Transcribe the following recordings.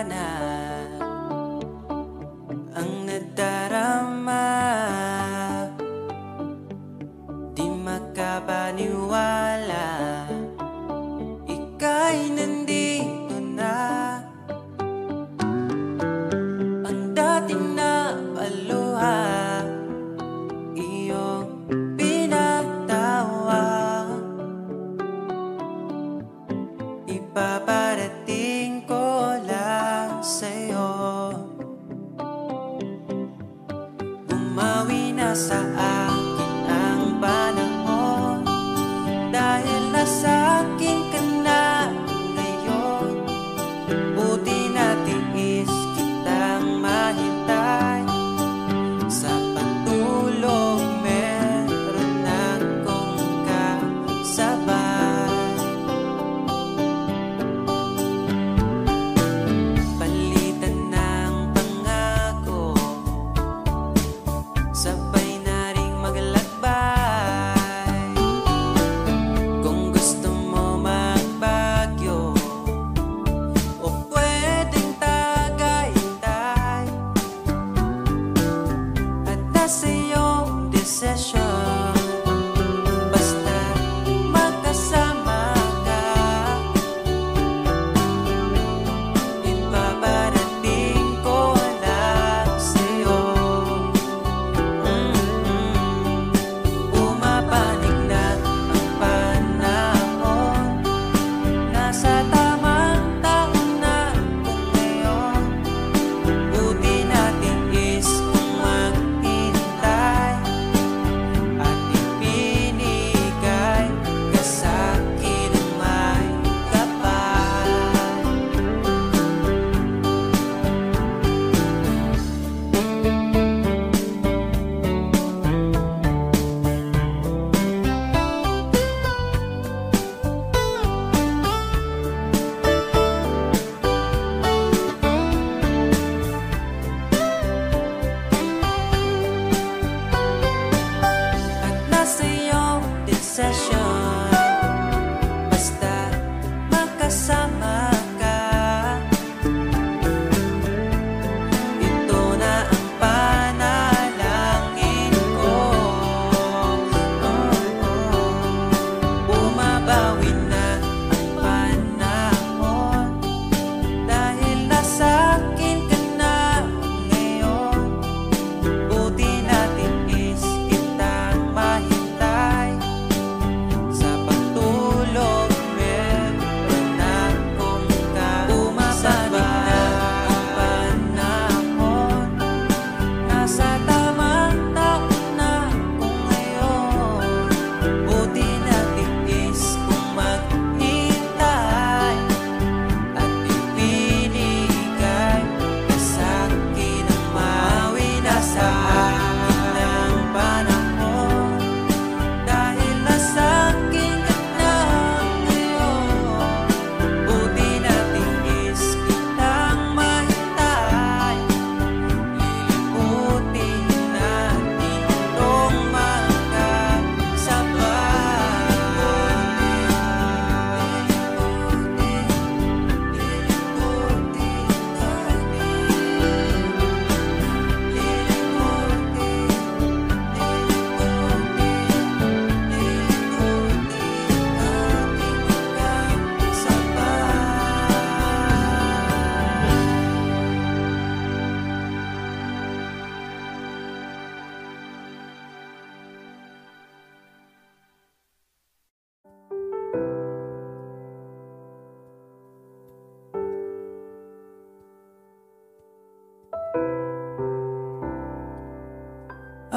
na ang nadarama. Di makapaniwala, ika'y nandito na. Ang dating na paluha, iyong pinatawa. Ipaparating ko lang sa'yo, umawi na sa akin ang panahon, dahil nasa akin ka na ngayon. Buti na tiis kitang mahintay, sa pagtulog meron akong kasabay. Palitan ng pangako, sabay na ring maglalakbay. Kung gusto mo magbagyo o pwedeng tagaytay, at nasa iyong desisyon, basta magkasama ka. Ipaparating ko lang sa'yo. Pumapanig na ang panahon, nasa tamang taon na kung ngayon. Buti natin is kung maghintay, at ipinigay ka sa'kin ang may kapal. At nasa iyong desisyon, basta magkasama ka. Ito na ang panalangin ko. Bumabawi na ang panahon, dahil nasa akin ka na ngayon. Buti natin is kitang mahintay, sa pagtulog meron akong kasabay. Bumabawi na ang panahon, nasa tamang taon na kung ngayon. Buti natin is kung maghintay, at ipinigay ka sa'kin ang mawi na sa akin ang panahon, dahil nasa akin ka na ngayon. Buti natin is kitang mahintay, lilimutin natin itong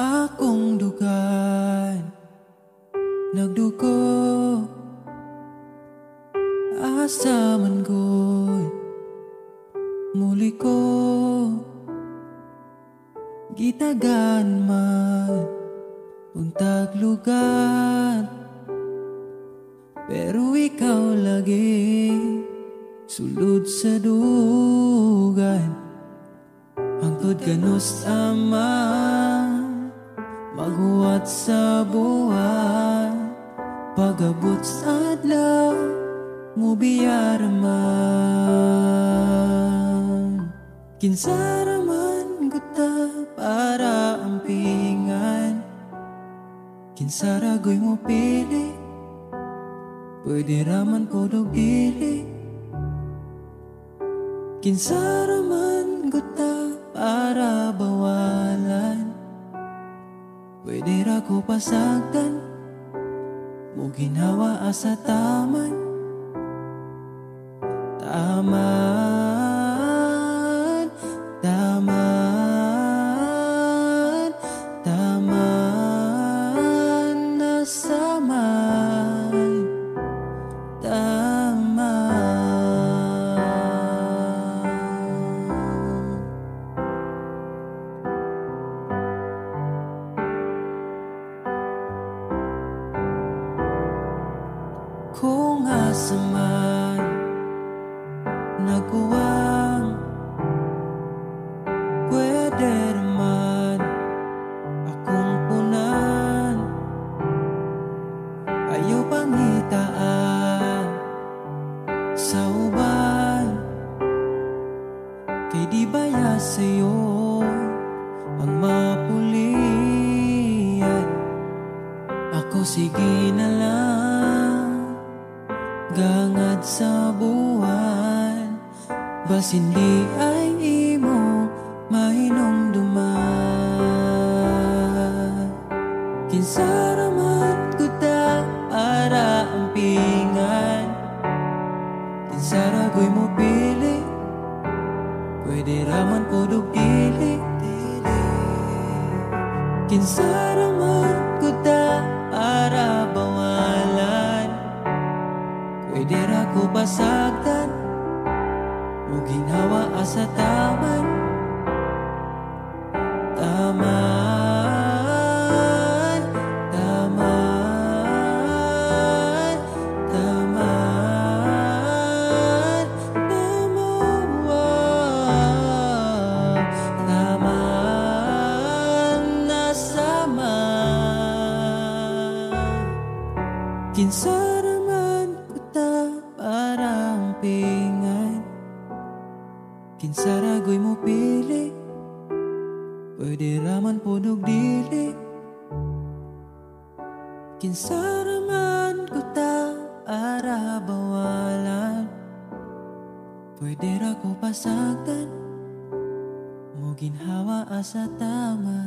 akong dugan nagdugo, asa man ko'y muli ko gitagan man untag lugar. Pero ikaw lagi sulod sa dugan, hangtod kanos ama maghuwat sa buwan. Pagabot sa adlaw mo biyaraman. Kinsa raman guta para ampingan, kinsa ragoy mo pili, pwede raman podog dili. Kinsa raman guta para bawalan, pwede ra ko pasagdan, mo ginawa asa taman. Taman, taman, taman, nasaman, taman. Kung asaman naguwang, pwede naman akong punan. Ayaw pangitaan sa uban, kay di baya sa'yo ang mapulian. Ako sige na lang, gangad sa buwan, bas hindi ay imo mahinumduman. Kinsa raman guta para ampingan, kinsa ragoy mo pili, pwede raman podog dili. Kinsa raman guta para bawalan, pwede ra ko pasagdan, mo ginawa asa taman. Taman, taman, taman, taman, taman, nasaman. Kinsa raman guta para ampingan, kinsa ragoy mo pili, pwede raman podog dili. Kinsa raman guta para bawalan, pwede ra ko pasagdan, mo ginhawa asa taman.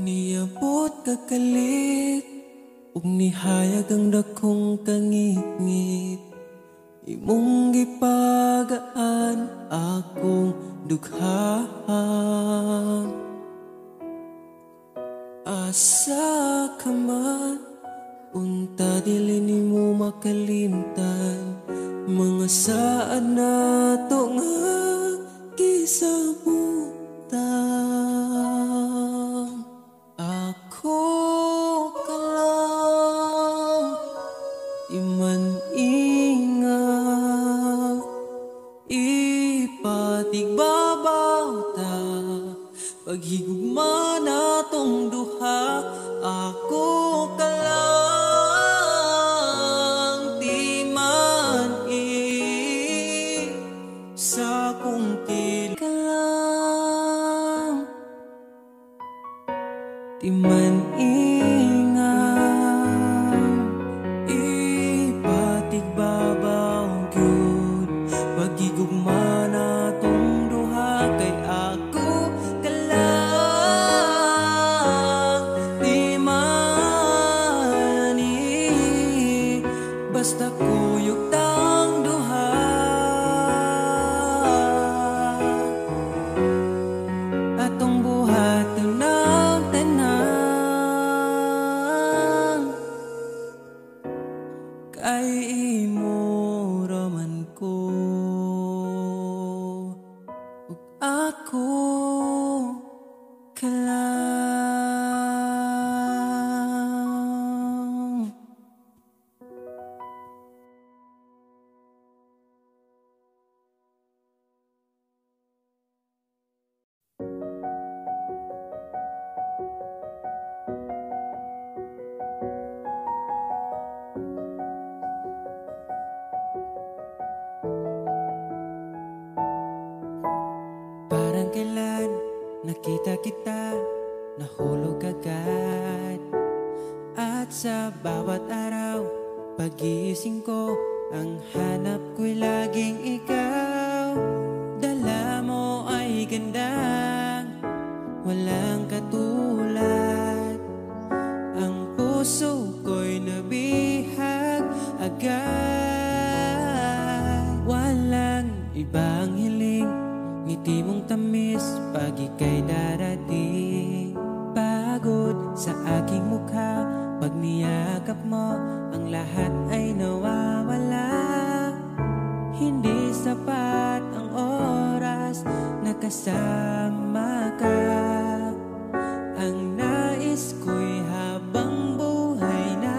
Niabot kakalit, ug nihayag ang dakong kangit-ngit. Imong gipagaan akong dughaan. Asa ka man, unta dili nimo makalimtan, mga saad nato nga gisabutan. Ako ka lang, iman ingat, ipatigbabaw ta, paghigugma natong duha. Ako ka lang, di man sa kong kilig ka lang, di man ingat, ipatigbabaw gyud, paghigugma natong duha. Kay ako ka lang, di man basta kuyog tang duha. Atong buhat ng tanan, kailan nakita kita, nahulog agad. At sa bawat araw, pagising ko, ang hanap ko'y laging ikaw. Dala mo ay gandang walang katulad. Ang puso ko'y nabihag agad. Walang ibang hiling, ngiti mong tamis pag ika'y darating. Pagod sa aking mukha, pag niyakap mo, ang lahat ay nawawala. Hindi sapat ang oras na kasama ka. Ang nais ko'y habang buhay na.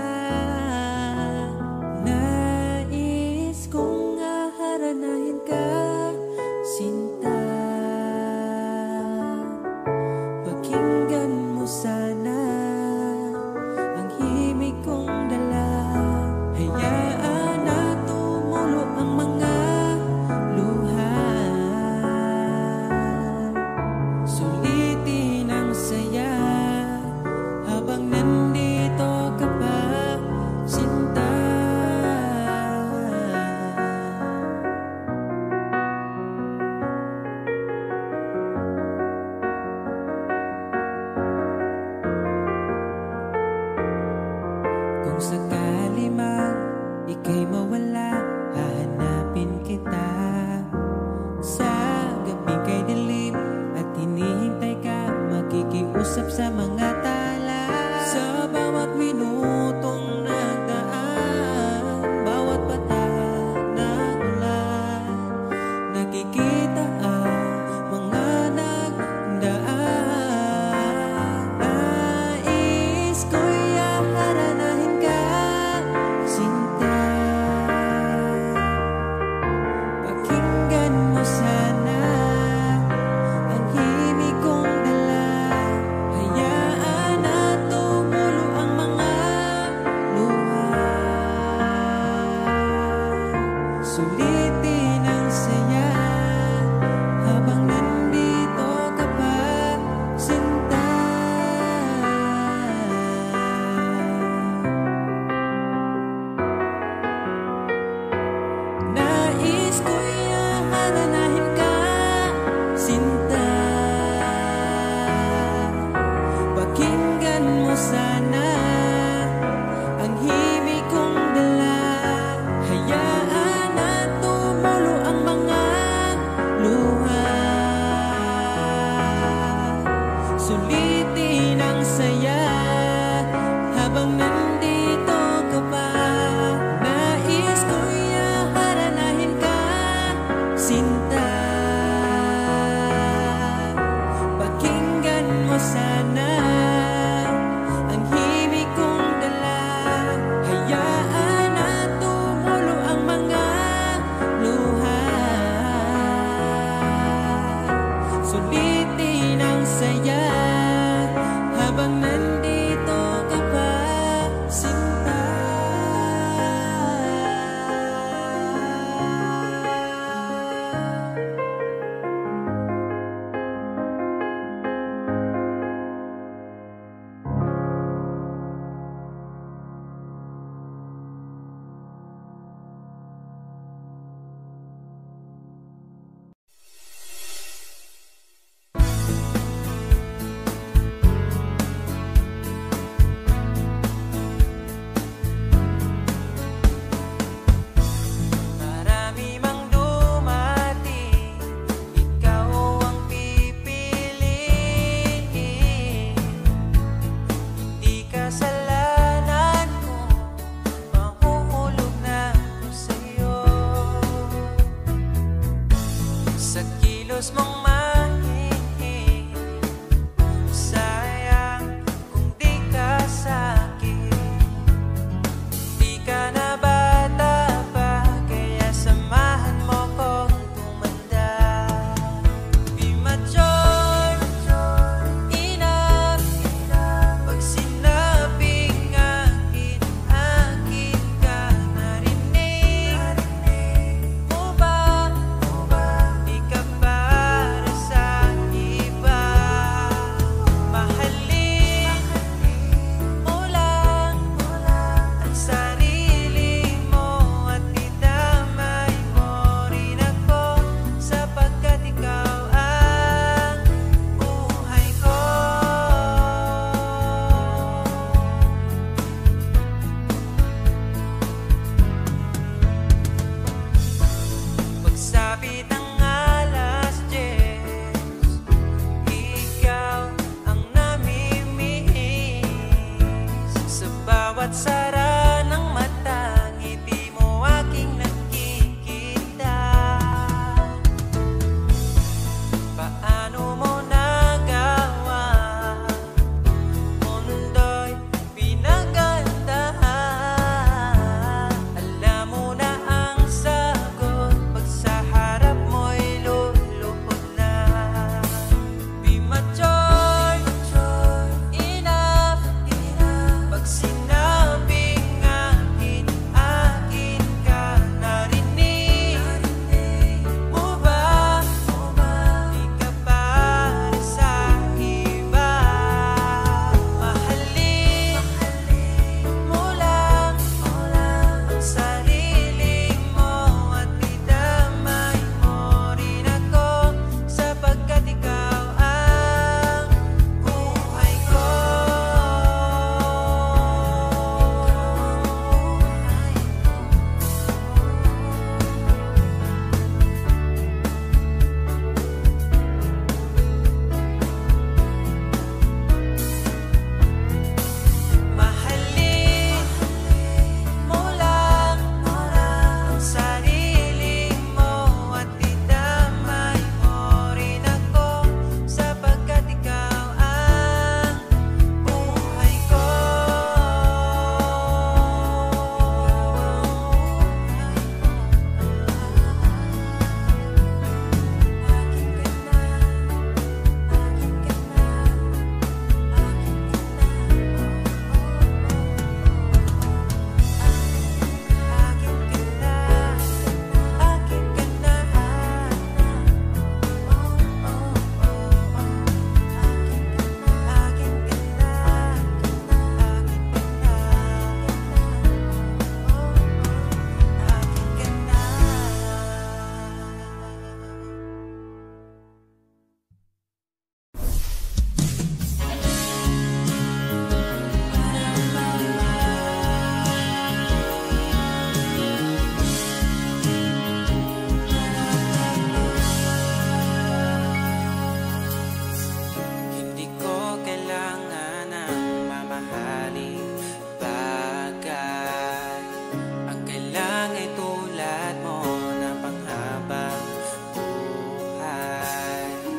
Nais kong aharanahin ka, sinta. Pakinggan mo sana ang himig kong dala. Hayaan na tumulo ang mga luha. Sulitin ang saya habang nandito ka pa, sinta. Kung sakali mang ika'y mawala, hahanapin kita. Sa gabing kay dilim at hinihintay ka, makikiusap sa mga tala. Sa bawat minutong nagdaan, bawat patak na ulan, nakikita ang mga nagdaan. Nais ko'y aharanahin ka, sinta. Pakinggan mo sana ang himig kong dala. Hayaan na tumulo ang mga luha. Sulitin ang saya habang nandito ka pa, sinta. Nais ko'y aharanahin ka, sinta. Pakinggan mo sana ang himig kong dala. Hayaan na tumulo ang mga luha. Sulitin ang saya habang nandito ka pa. Nais ko'y aharanahin ka, sinta. Pakinggan mo sana ang himig kong dala. Hayaan na tumulo ang mga luha. Sulitin ang saya habang nandito ka pa, sinta. Marami mang dumating, ikaw ang pipiliin. Hindi kasalanan ko, mahuhulog na ako sa'yo. Sa kilos mong mahihing, sayang kung di ka sa'kin. Di ka na bata pa, kaya samahan mo kong tumanda. Di mature enough pag sinabing akin, akin ka. Narinig mo ba? Di ka para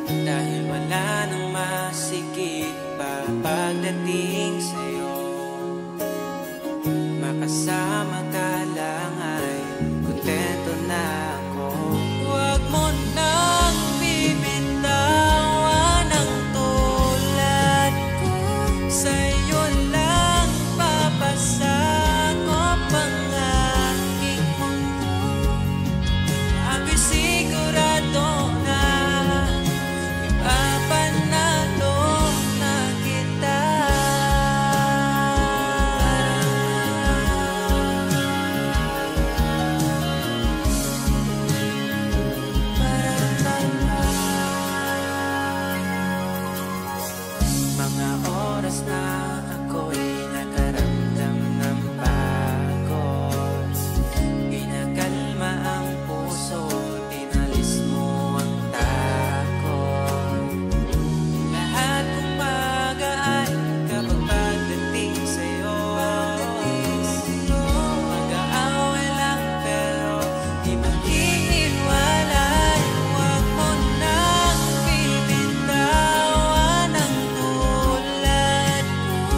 Dahil wala nang masigit pa pagdating sa'yo. Makasama ka lang ay kontento na ako. Huwag mo nang bibitawan ang tulad ko. Sa'yo lang papasakop ang aking mundo. Ako'y sigurado na ipapanalo na kita. Mga oras na ako'y nakaramdam ng pagod, pinakalma ang puso, tinalis mo ang takot. Lahat ng magaan kapag pagdating sa'yo. Mag-aaway lang pero di maghihiwalay. Huwag mo nang bibitawan ang tulad ko.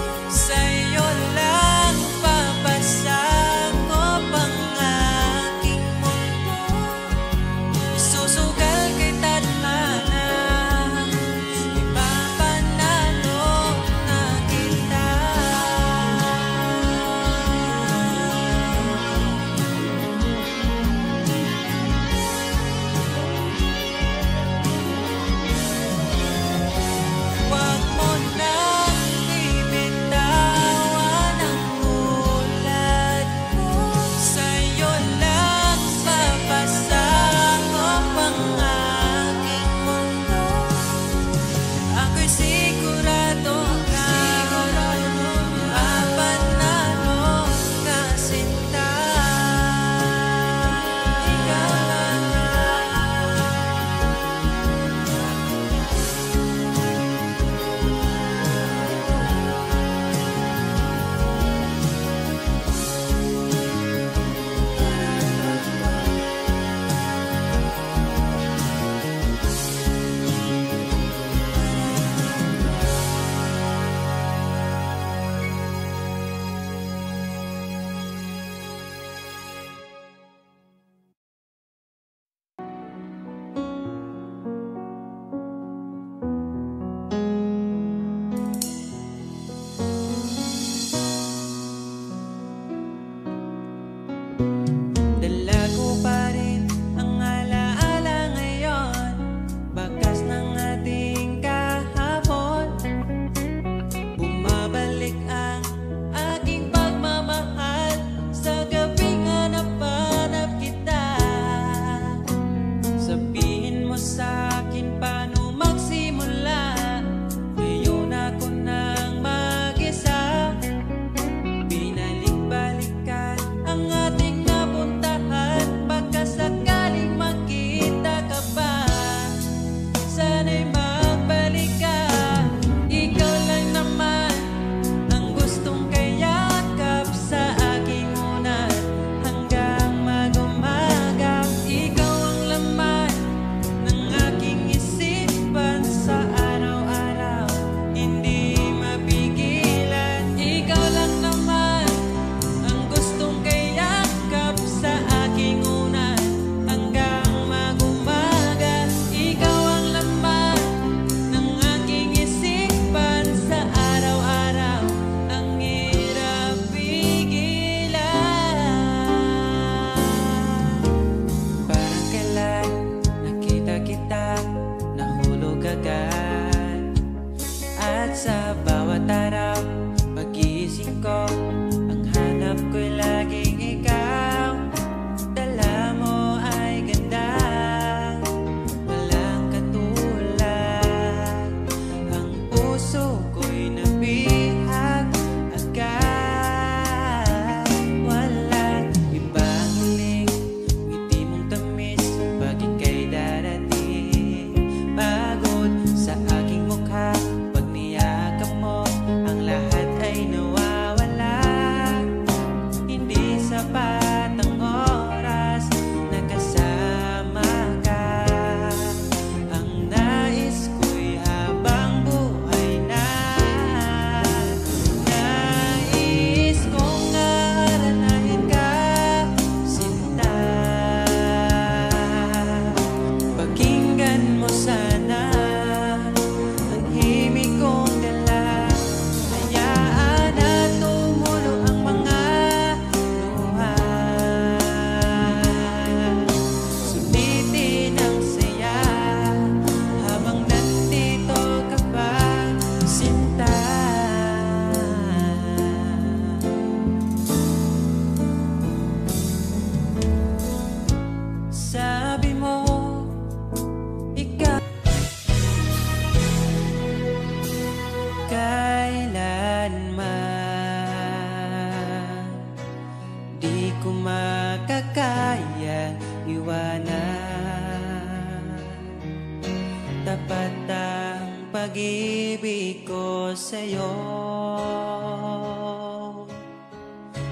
tapat ang pag-ibig ko sa'yo.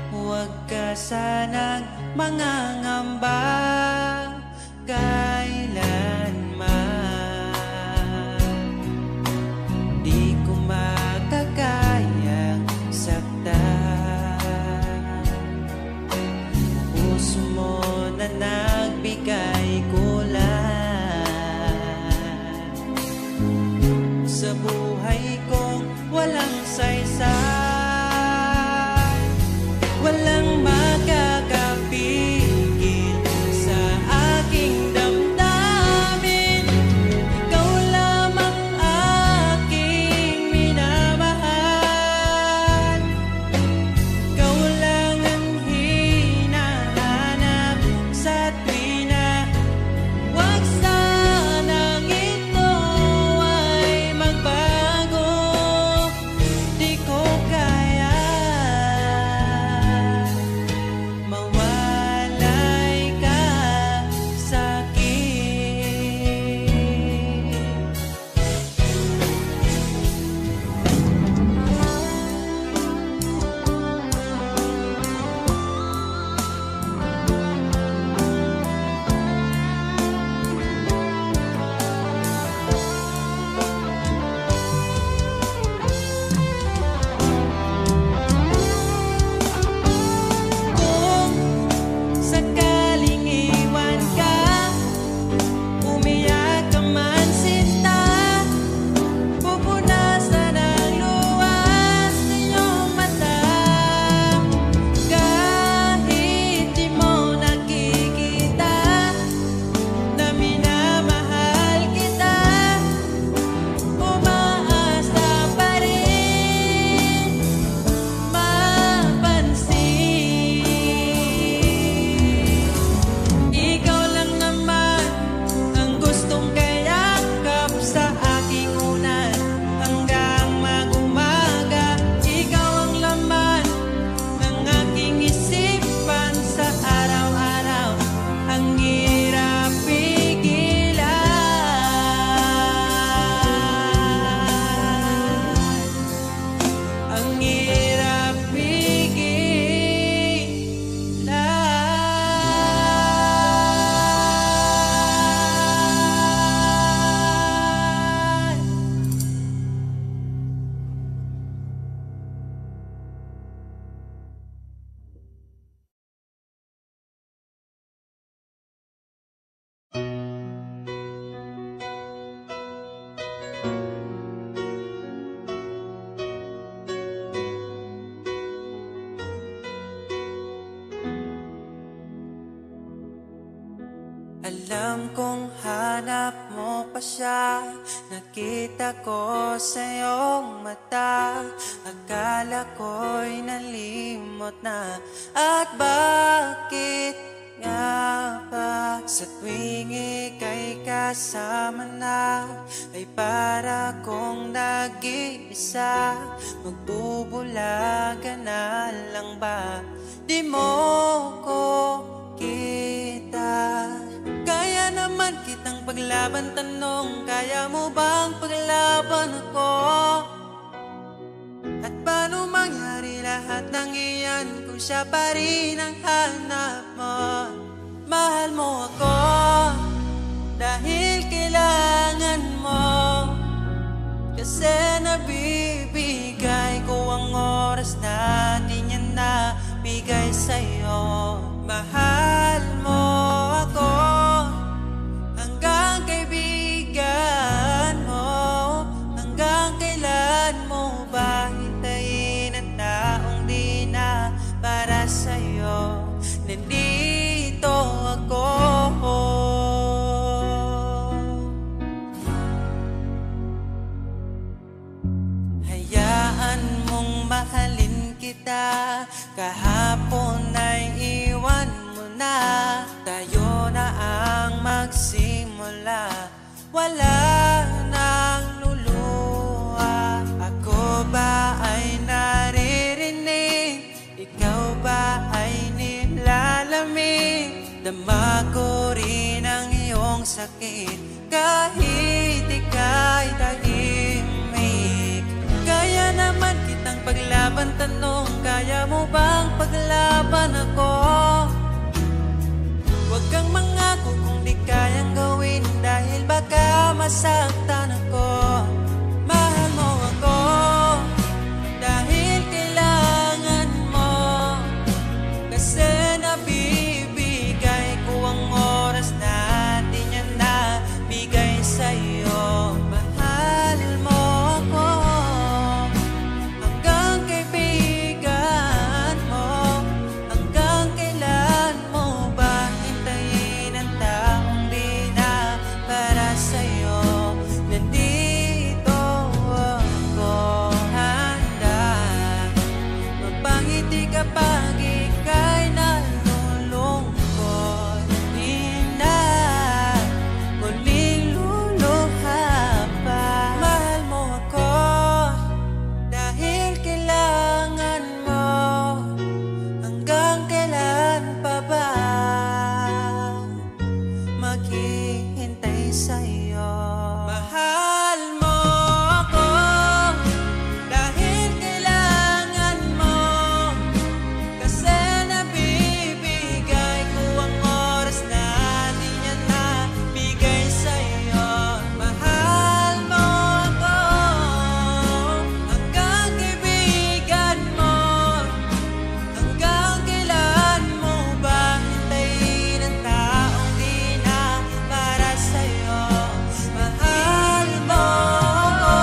Huwag ka sanang mangangamba kailanman. Di ko makakayang saktan. Puso mo na nagbigay kulan sa buhay kong walang saysay. Walang makakapigil sa aking damdamin. Ikaw lamang aking minamahal. Ikaw lang ang hinahanap sa tuwina. Huwag sanang ito ay magbago. Di ko kaya mawalay ka sa'kin. Kung sakaling iwan ka, umiyak ka man sinta, pupunasan ang luwas sa iyong mata. Kahit di mo nakikita na minamahal kita, umaasa pa rin mapansin. Ikaw lang naman ang gustong kayakap sa aking unan hanggang mag-umaga. Ikaw ang laman ng aking isipan sa araw-araw. Ang hirap pigilan. Ang hirap pigilan. Alam kong hanap mo pa siya. Nakita ko sa iyong mata. Akala ko'y nalimot na. At bakit nga ba sa tuwing ika'y kasama na, ay para kong nag-iisa? Magbubulaga na lang ba? Di mo ko kita. Kaya naman kitang paglaban, tanong, kaya mo bang paglaban ako? At paano mangyari lahat ng iyan kung siya pa rin ang hanap mo? Mahal mo ako dahil kailangan mo, kasi nabibigay ko ang oras na di niya nabigay sa'yo. Mahal mo ako hanggang kaibigan mo. Hanggang kailan mo ba hintayin ang taong di na para sa'yo? Nandito ako. Hayaan mong mahalin kita. Kahapon ay iwan mo na. Tayo na ang magsimula. Wala nang luluha. Ako ba ay naririnig? Ikaw ba ay nilalamig? Dama ko rin ang iyong sakit kahit ikaw masaktan ako. Mahal mo ako dahil kailangan mo, kasi nabibigay ko ang oras natin yan na bigay sa'yo. Mahal mo ako hanggang kaibigan mo. Hanggang kailan mo ba hintayin ang taong di na para sa'yo? Nandito ako handa mapangiti kapag ika'y nalulungkot. Di na muling luluha pa. Mahal mo ako dahil kailangan mo. Hanggang kailan pa ba maghihintay sa'yo? Mahal mo ako dahil kailangan mo, kasi nabibigay ko ang oras natin yan na bigay sa'yo. Mahal mo ako hanggang kaibigan mo. Hanggang kailan mo ba hintayin ang taong di na para sa'yo? Mahal mo ako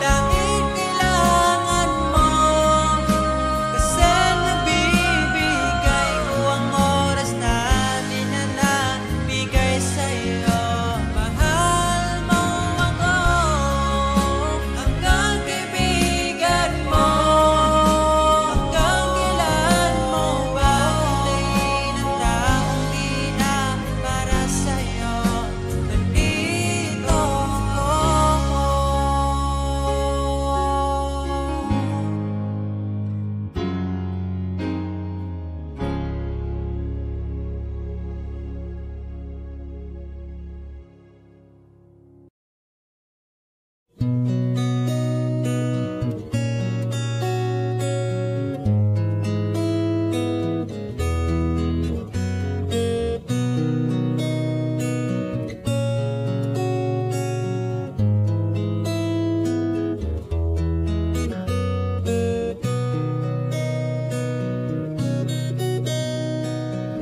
dahil kailangan mo, kasi nabibigay ko ang oras natin na bigay sa'yo. Mahal mo ako hanggang kaibigan mo. Hanggang kailan mo ba hintayin ang taong di na para sa'yo? Nandito ako.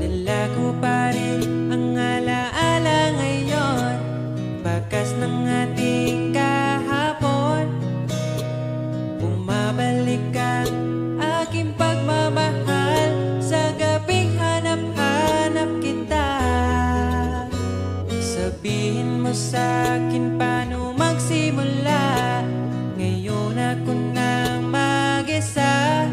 Dala ko pa rin ang alaala ngayon, bakas ng ating kahapon. Bumabalik ang aking pagmamahal sa gabing hanap-hanap kita. Sabihin mo sa'kin paano magsimula, ngayon ako nang mag-isa.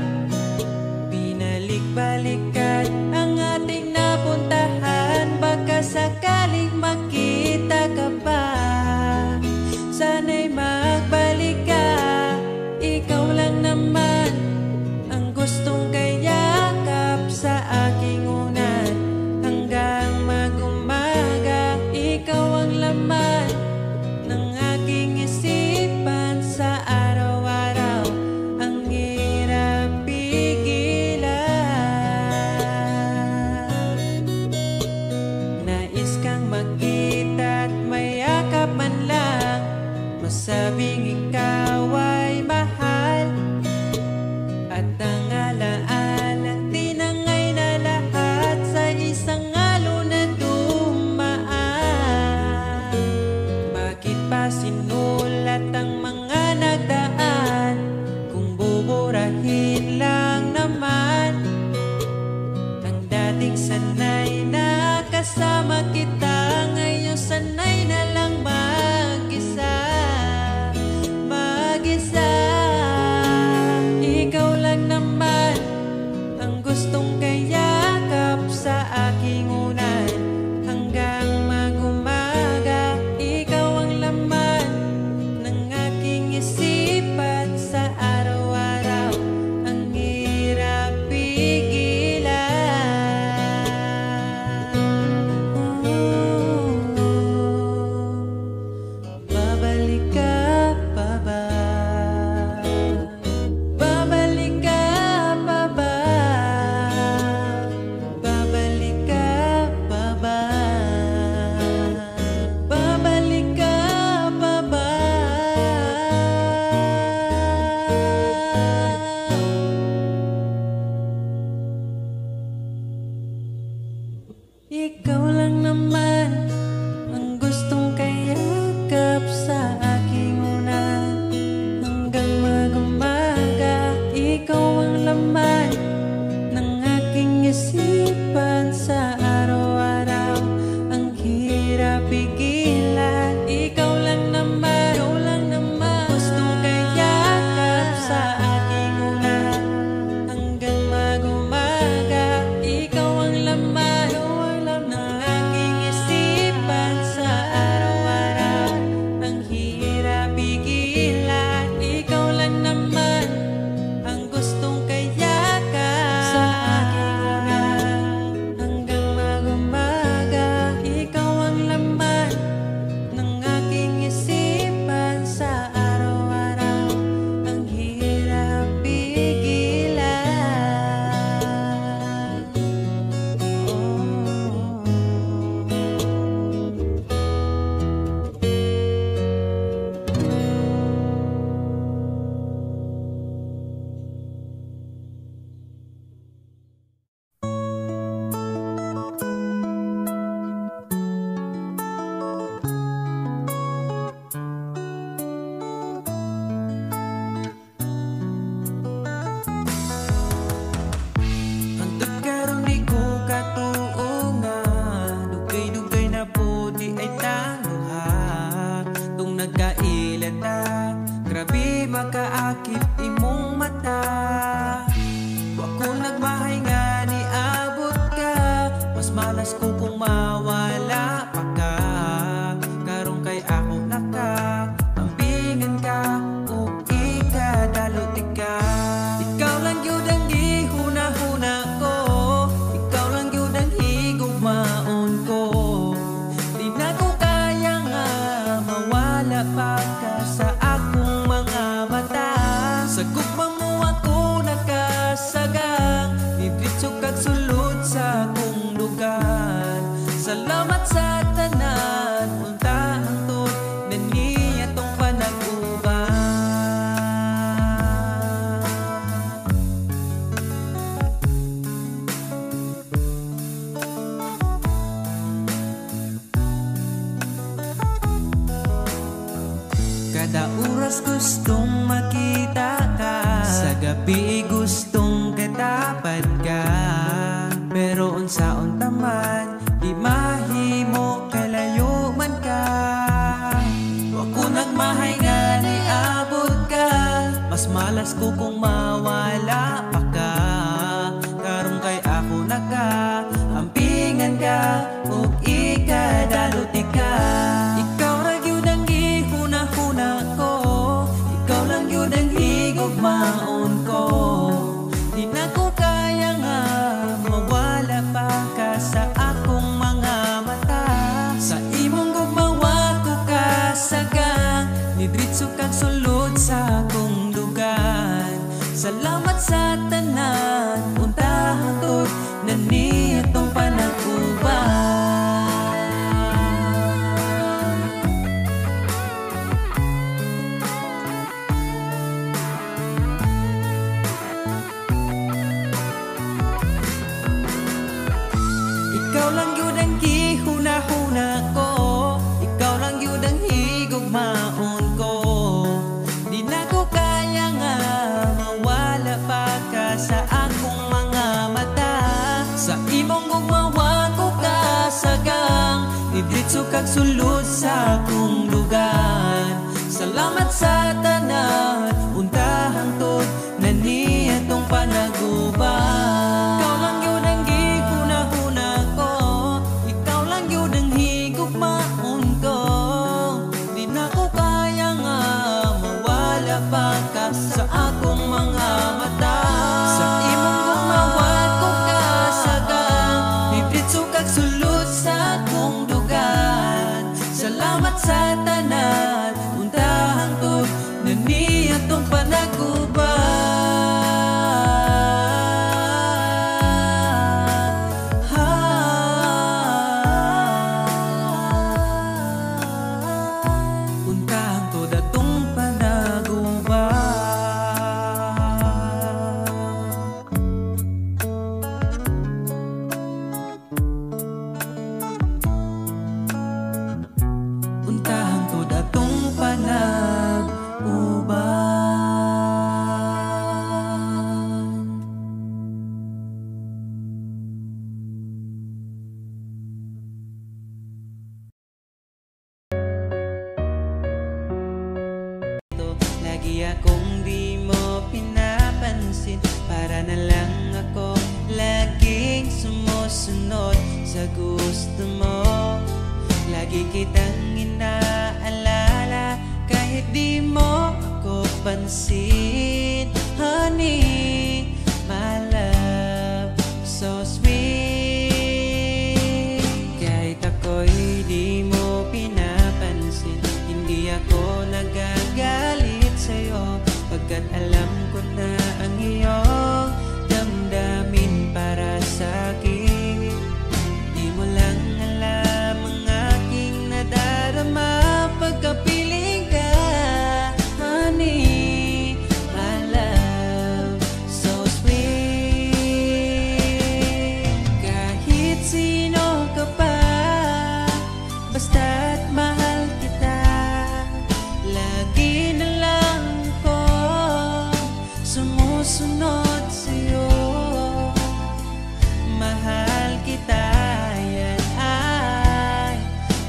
Binalik-balikan ang ating napuntahan, baka sakaling makita ka pa. Sana'y magbalik ka, ikaw lang naman ang gustong kayakap sa aking unan. Hanggang mag-umaga, ikaw ang laman ng aking isipan. yakap sa aking unan. Hanggang mag-umaga, ikaw ang laman ng aking isipan sa araw-araw. Ang hirap pigilan, ikaw lang naman, gustong kayakap sa aking unan. Hanggang mag-umaga, ikaw ang laman ng aking isipan sa araw-araw. Ang hirap pigilan, ikaw lang naman ang gustong kayakap sa aking unan. Hanggang mag-umaga, ikaw ang laman ng aking isipan sa araw-araw. Ang hirap pigilan. Hantod karong di ko katuo nga, dugay-dugay na po di ay taluha. Tung nagkailan ta, grabe makaakit imong mata. Wa ko nagmahay nga ni abot ka, mas malas ko kung mawala pa ka. Karong kay ako naka, ambingan ka, ug ikadalot ka. Ikaw lang yun ang gihuna-huna ko, ikaw lang yun ang higugmaon ko. Di na ko kaya nga mawala pa ka sa akong mga mata. Sa gugma mo ako nakasagang, didiretso kag sulod sa akong lugar. Salamat sa tanan, unta hangtod na niya tong panag-uban. Kada oras gustong makita ka, sa gabi gustong katapad ka. Pero unsa-unta man, di mahimo kalayo man ka. Wa ko nagmahay nga ni abot ka, mas malas ko kung mawala pa ka. Karong kay ako naka, ampingan ka, ug ikadalot ka. Ikaw ra gyud ang gihuna-huna ko, ikaw lang gyud ang higugmaon ko. Di na ko kaya nga mawala pa ka sa akong mga mata. Sa imong gugmawa ko kasagang, didiretso kag sulod sa akong lugar. Salamat sa tanan, unta hangtod na niya tong panag-uban. Ikaw lang yun ang gihuna-huna ko, ikaw lang yun ang higugmaon ko. Di na ko kaya nga mawala pa ka sa akong mga mata. Sa imong gugmawa ko kasagang, didiretso kag sulod sa akong lugar. Salamat sa tanan, unta hangtod na niya tong panag-uban. Ikaw lang yun ang gihuna-huna ko, ikaw lang yun ang higugmaon ko. Di na ko kaya nga mawala pa ka sa akong mga mata. Sa imong gumawa ko kasagang, didiretso kag sulod sa akong lugar. Salamat sa tanan, unta hangtod na niya tong panag-uban. Unta hangtod atong panag-uban. Sana lang ako laging sumusunod sa gusto mo. Lagi kitang inaalala kahit di mo ako pansin. Honey, my love, so sweet. Kahit ako'y di mo pinapansin, hindi ako nagagalit sa'yo, pagkat alam ko na ang iyong damdamin para sa'kin. Di mo lang alam ang aking nadarama pagkapiling ka. Honey, my love, so sweet. Kahit sino ka pa, basta't mahal kita, lagi na lang ko sumusunod sa'yo. Mahal kita, yan ay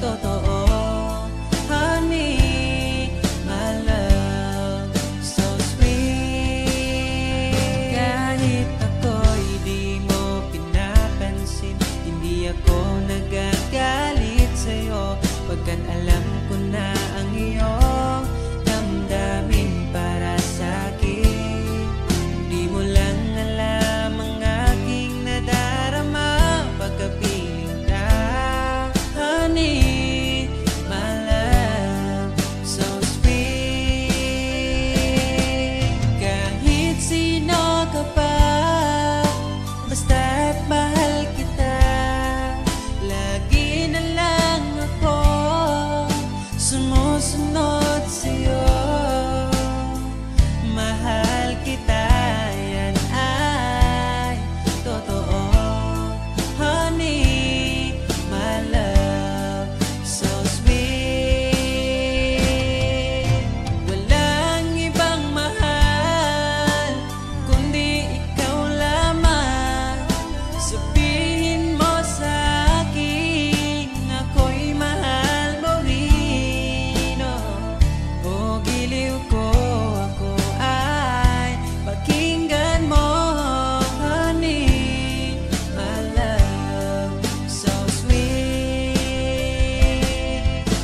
totoo. Honey, my love, so sweet. Kahit ako'y di mo pinapansin, hindi ako nagagalit sa'yo, pagkat alam ko na ang iyong damdamin para sa'kin. Di mo lang alam ang aking nadarama pagkapiling ka. Honey, my love, so sweet. Kahit sino ka pa, basta't mahal kita, lagi na lang ako sumusunod sa'yo. Mahal kita, yan ay totoo. Honey, my love, so sweet. Walang ibang mahal kundi ikaw lamang. Sabihin mo sa akin, ako'y mahal mo rin. O giliw ko, ako ay pakinggan mo. Honey, my love, so sweet.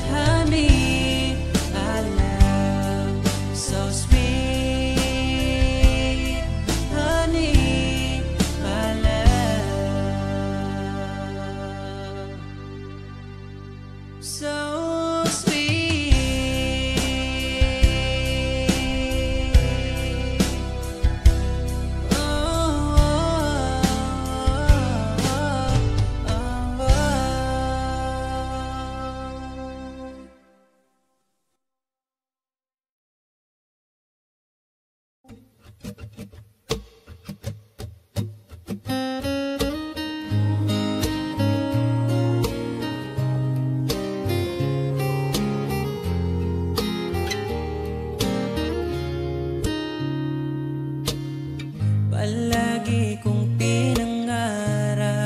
Honey, my love, so sweet. Honey, my love, so sweet. Oh, oh, oh, oh. Palagi kong pinangarap,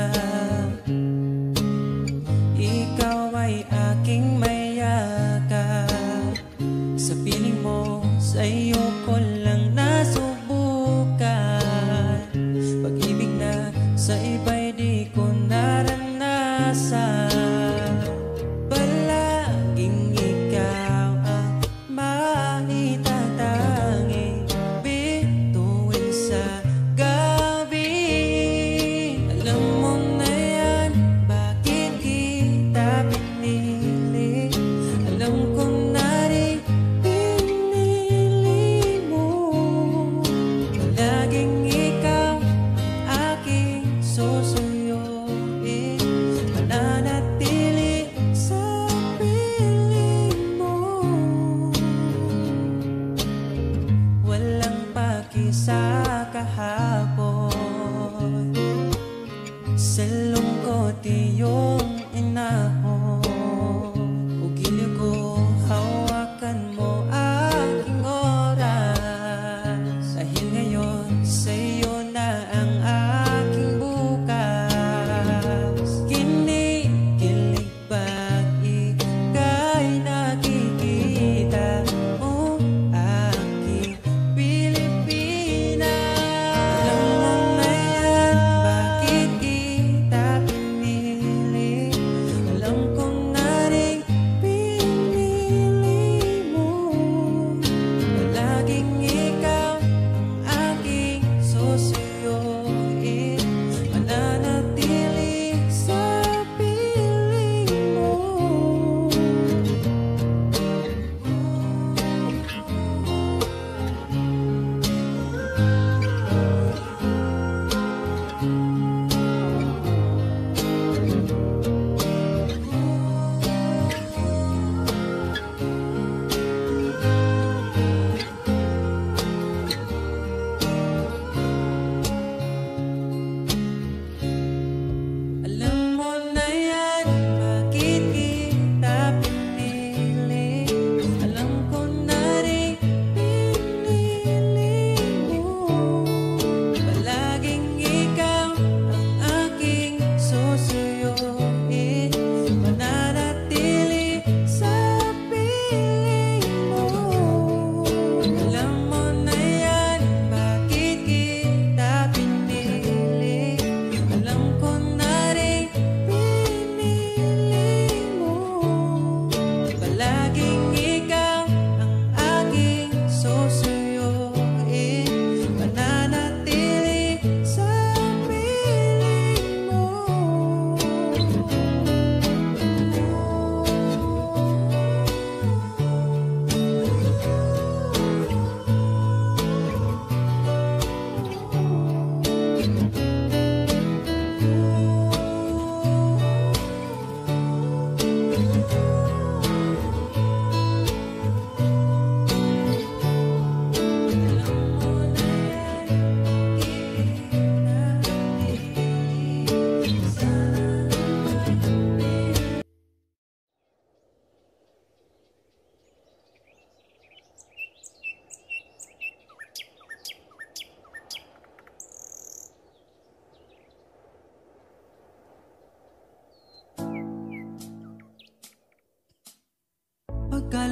ikaw ay aking mayakap. Sa piling mo, sa'yo ko lang nasubukan. Pag-ibig na sa iba'y di ko naranasan. Palaging ikaw ang maitatanging bituin sa gabi. Alam mo na yan, bakit kita pinili? Alam ko na rin pinili mo. Palaging ikaw ang aking susuyuin, mananatili sa piling mo. Walang paki sa kahapon, sa lungkot iyong inahon. Ugiliw ko, hawakan mo aking oras, dahil ngayon sa'yo na ang aking bukas. Kinikilig pag ika'y nakikita mo, aking Pilipinas.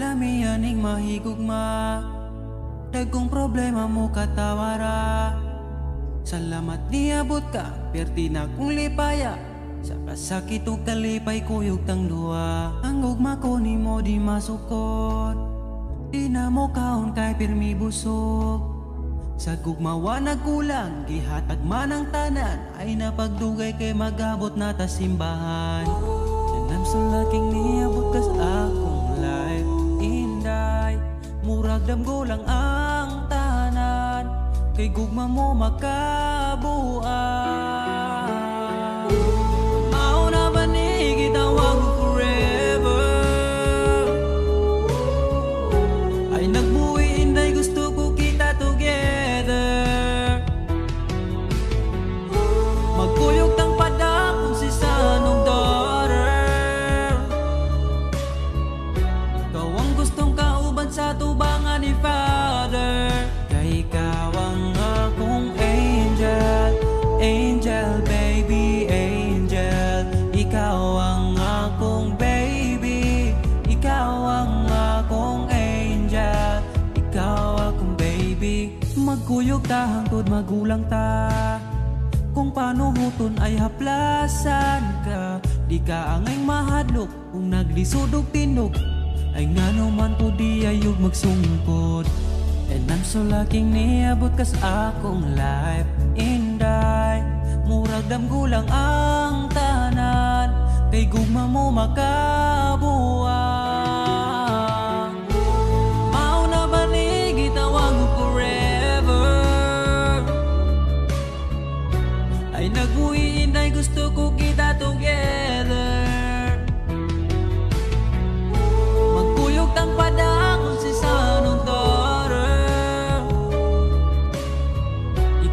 lamianing mahigugma, dagkong problema mo katawara. Salamat niabot ka, perti na kong lipaya, sa kasakit o kalipay kuyog tang duwa. Ang ugma ko ni mo di masukot, di na mo kaon kay pirmi busog. Sa gugmawa nagkulang, gihatag man ang tanan, ay napagdugay kay magabot na ta simbahan. And I'm so lucky niabot kas akong life, inday murag damgo lang ang tanan, kay gugma mo makabuan. Mauna ba ni gitawag mo forever, ay nagbuwi inday gusto ko kita together. Magkuyog tang padakong si sanong daughter, ikaw ang gustong kauban sa tubangan ni Father. Kay ikaw ang akong angel, angel baby, angel. Ikaw ang akong baby, ikaw ang akong angel, ikaw akong baby. Magkuyog ta hangtod magulang ta, kung paano huton ay haplasan ka. Di ka angay mahadlok kung naglisod og tinog, ay ngano man po di ayog magsungkod. And I'm so lucky niabot kas akong life, inday murag damgo lang ang tanan, kay gugma mo makabuan. Mauna ba ni gitawag mo forever, ay nagbuhi inday gusto ko kita together. Magkuyog tang padakong si sanong daughter,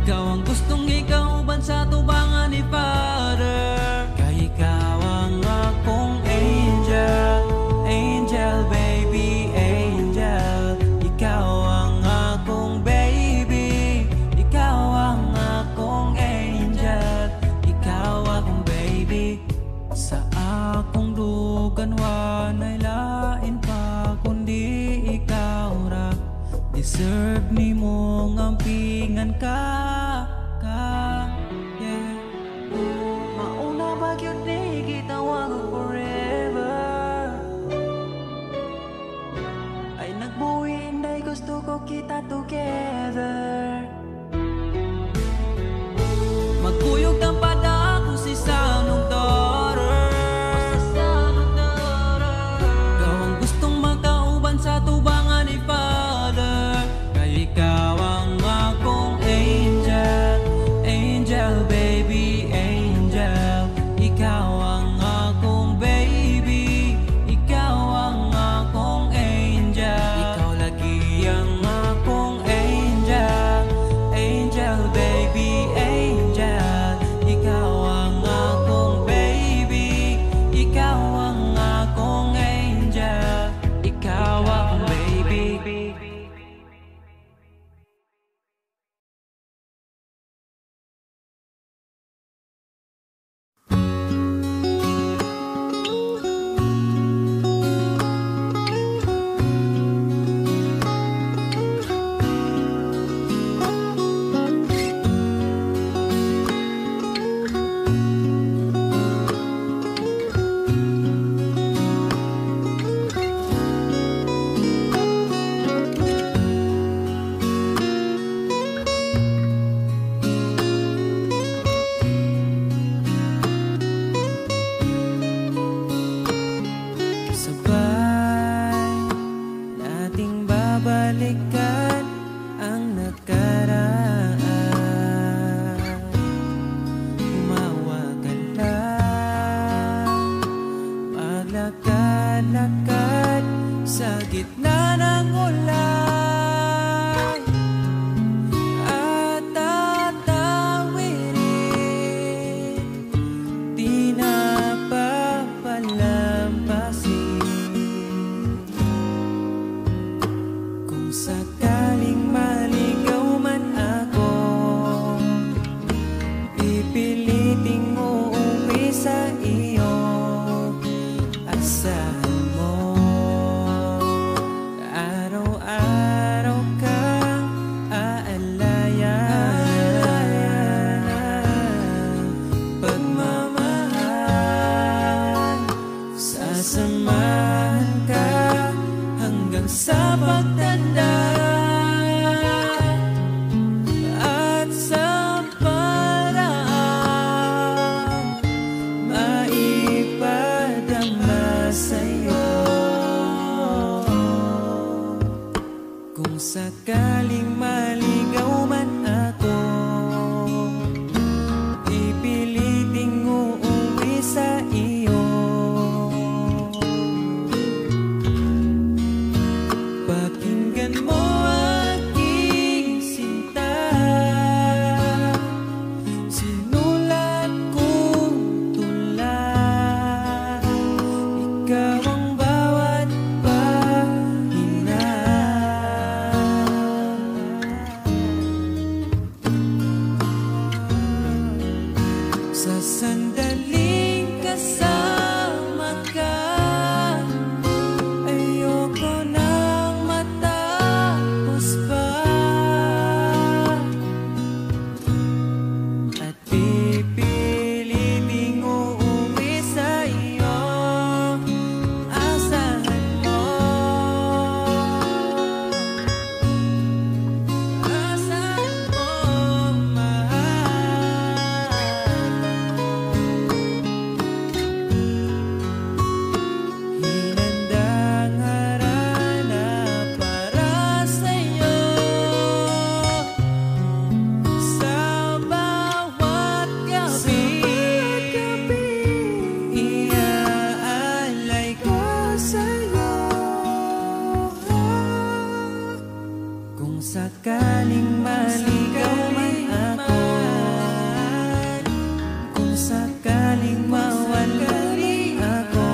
ikaw ang gustong ikauban sa tubangan ni Father. Kay ikaw ang akong angel, angel baby, angel. Ikaw ang akong baby, ikaw ang akong angel, ikaw akong baby. Sa akong dugan wanay lain pa kundi ikaw ra, deserve ni mong ampingan ka, yeah. Mauna ba yun ni gitawag mo forever, ay nagbuhi inday gusto ko kita together. Magkuyog ang padakong si sanong daughter, ikaw ang gustong makauban sa tubangan ni Father. Kay ikaw ang akong angel, angel baby, angel. Ikaw ang akong baby, ikaw ang akong angel. Ikaw lagi ang akong angel, angel baby, angel. Ikaw ang akong baby, ikaw ang akong angel, ikaw akong baby. Sabay nating babalikan ang nakaraan, umawa ka lang, maglakad-lakad sa gitna ng ulan, at tatawirin, di na papalampasin. Kung sakaling maligaw man ako, pipiliting uuwi sa iyo, asahan mo. sa pagtanda at sa paraan maipadama sa'yo. Kung sakaling maligaw man ako, ipiliting uuwi sa iyo. Pakinggan mo aking sinta, sinulat kong tula. Ikaw ang bawat pahina. Sa sandaling kasama ka, ayoko nang matapos pa. At pipiliting uuwi sa iyo, asahan mo. Asahan mo, mahal. Hinandang harana para sa'yo sa bawat gabi. Iaalay ko sa'yo. Kung sakaling maligaw man ako, kung sakaling mawala ako,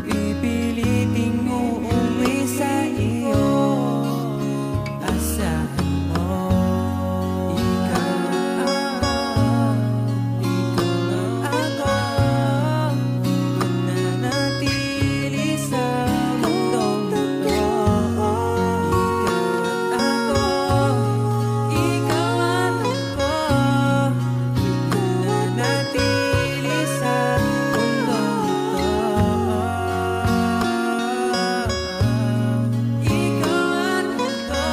pipiliting uuwi sa iyo. Asahan mo, ikaw ako, mananatili sa mundong ito. Ikaw at ako, mananatili sa mundong ito. Ikaw at ako.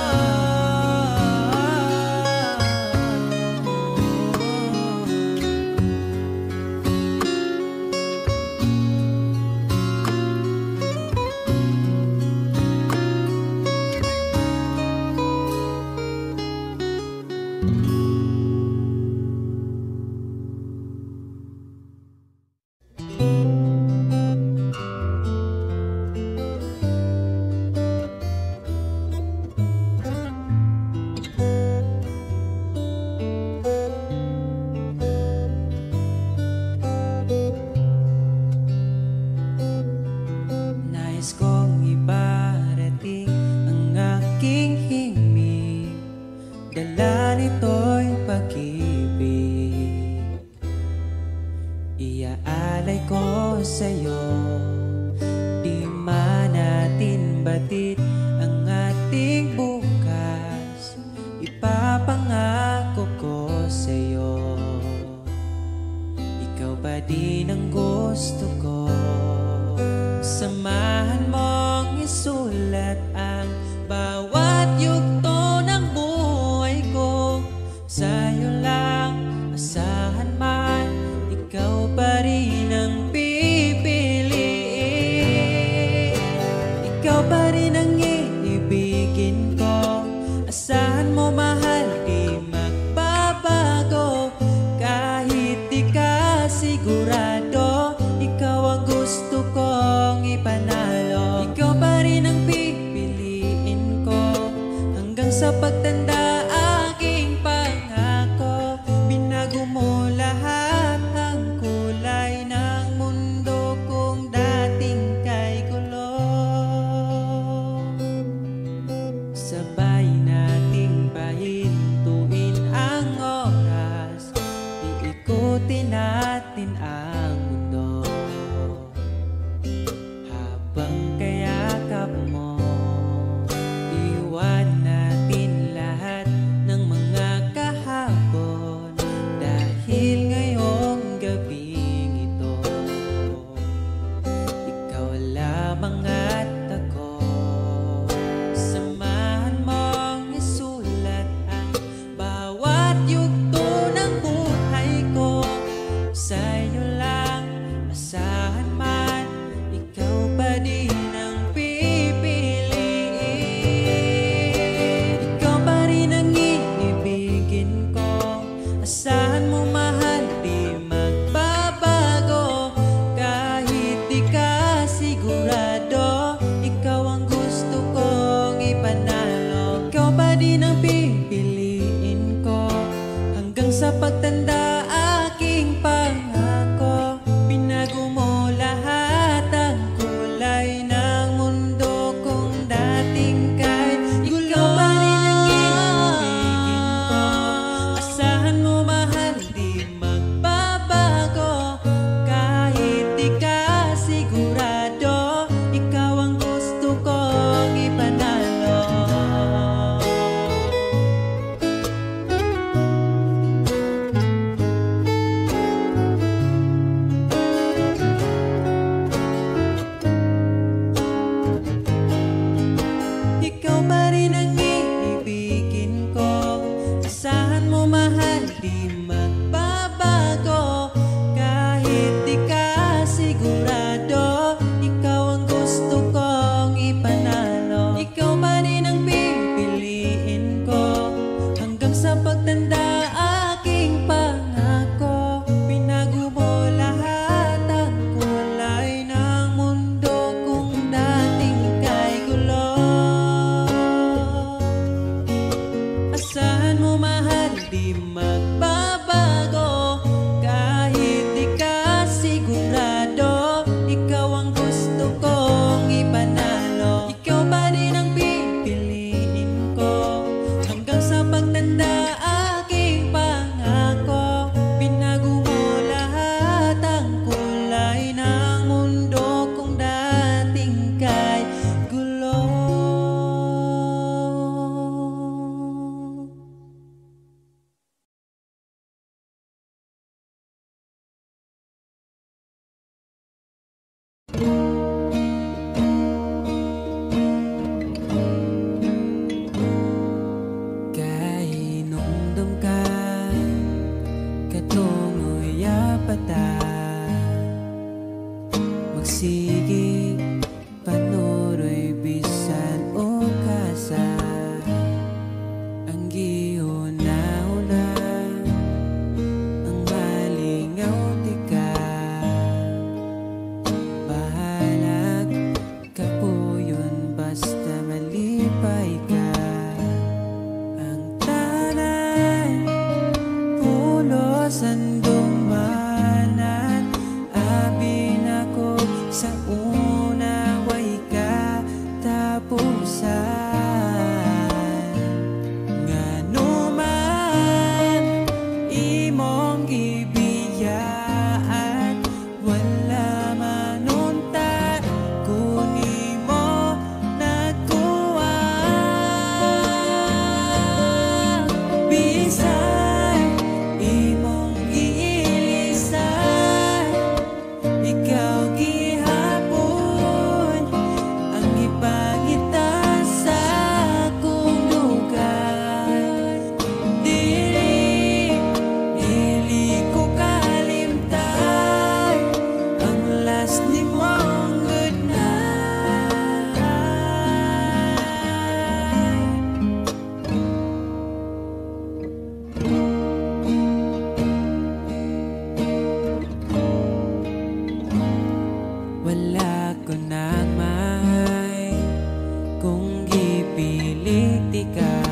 Nais kong ibarating ang aking himig, dala nito'y pag-ibig. Iaalay ko sa'yo, di man natin batid ang ating bukas. Ipapangako ko sa'yo, ikaw pa din ang gusto ko. Samahan mong isulat ang bawat yugto ng buhay ko. Sa'yo lang asahan man, ikaw pa rin ang pipiliin. Ikaw pa rin ang iibigin ko. Asahan mo, mahal, di magbabago. Kahit di ka sigurado, ikaw ang gusto kong ipanalo. Ikaw pa rin ang pipiliin ko hanggang sa pagtanda. Aking pangako, binago mo lahat ang kulay ng mundo kong dating kay gulo. Sabay nating pahintuin ang oras, iikutin natin ang mundo. Habang kayakap mo, iwan natin lahat. katapusan. Nganuman imong gibiyaan, wala manunta kuni mo nagkuha. Bisan imong giilisan, ikaw gihapon ang ipangita sa akong lugar. Dili ko kalimtan ang last ni mong good night. Wala ko nang may kung gipilit ikaw.